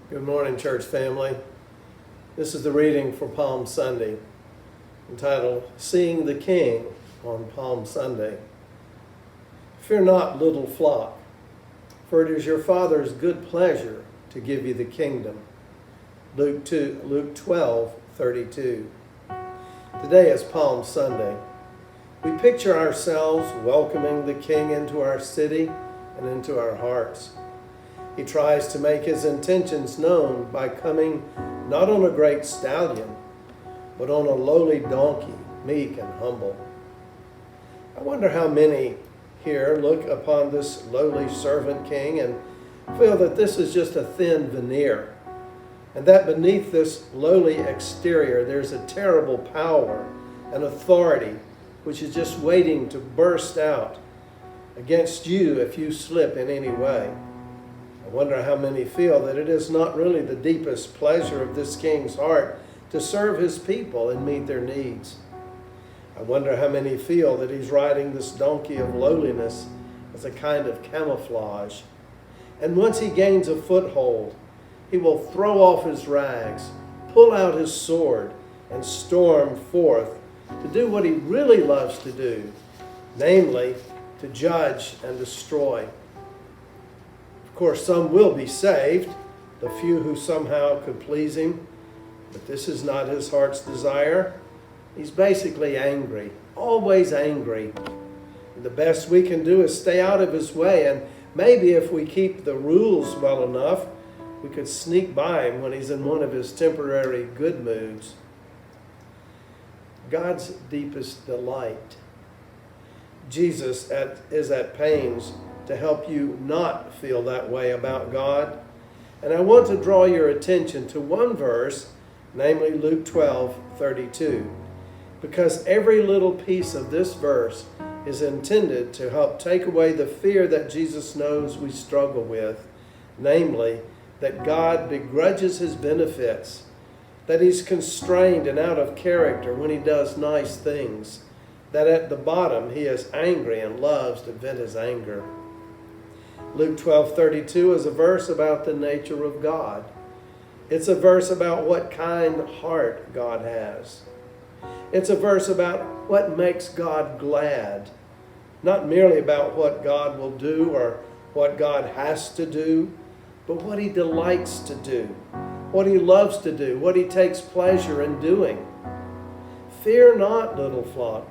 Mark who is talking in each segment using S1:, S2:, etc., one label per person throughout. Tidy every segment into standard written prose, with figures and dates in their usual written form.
S1: Good morning, church family. This is the reading for Palm Sunday, entitled, Seeing the King on Palm Sunday. Fear not, little flock, for it is your Father's good pleasure to give you the kingdom. Luke 12:32. Today is Palm Sunday. We picture ourselves welcoming the King into our city and into our hearts. He tries to make his intentions known by coming not on a great stallion, but on a lowly donkey, meek and humble. I wonder how many here look upon this lowly servant king and feel that this is just a thin veneer, and that beneath this lowly exterior there's a terrible power and authority which is just waiting to burst out against you if you slip in any way. I wonder how many feel that it is not really the deepest pleasure of this king's heart to serve his people and meet their needs. I wonder how many feel that he's riding this donkey of lowliness as a kind of camouflage. And once he gains a foothold, he will throw off his rags, pull out his sword, and storm forth to do what he really loves to do, namely, to judge and destroy. Of course, some will be saved, the few who somehow could please him, but this is not his heart's desire. He's basically angry, always angry. And the best we can do is stay out of his way, and maybe if we keep the rules well enough, we could sneak by him when he's in one of his temporary good moods. God's deepest delight. Jesus is at pains to help you not feel that way about God. And I want to draw your attention to one verse, namely Luke 12:32, because every little piece of this verse is intended to help take away the fear that Jesus knows we struggle with, namely that God begrudges his benefits, that he's constrained and out of character when he does nice things, that at the bottom he is angry and loves to vent his anger. Luke 12:32 is a verse about the nature of God. It's a verse about what kind heart God has. It's a verse about what makes God glad, not merely about what God will do or what God has to do, but what he delights to do, what he loves to do, what he takes pleasure in doing. Fear not, little flock,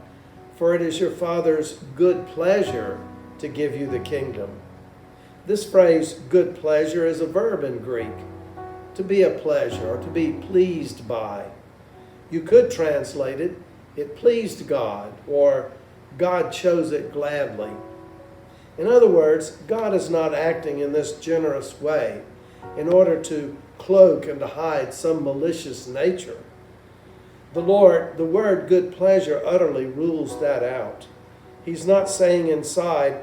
S1: for it is your Father's good pleasure to give you the kingdom. This phrase, good pleasure, is a verb in Greek, to be a pleasure or to be pleased by. You could translate it, it pleased God, or God chose it gladly. In other words, God is not acting in this generous way in order to cloak and to hide some malicious nature. The word good pleasure utterly rules that out. He's not saying inside,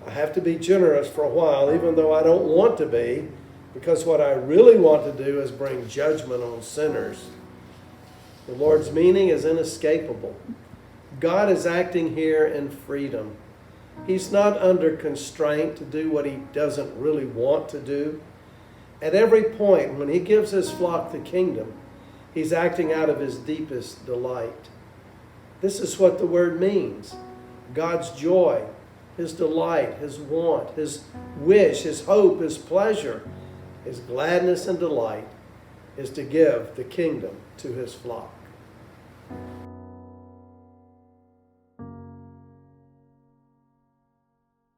S1: I have to be generous for a while, even though I don't want to be, because what I really want to do is bring judgment on sinners. The Lord's meaning is inescapable. God is acting here in freedom. He's not under constraint to do what he doesn't really want to do. At every point when he gives his flock the kingdom, he's acting out of his deepest delight. This is what the word means. God's joy, his delight, his want, his wish, his hope, his pleasure, his gladness and delight is to give the kingdom to his flock.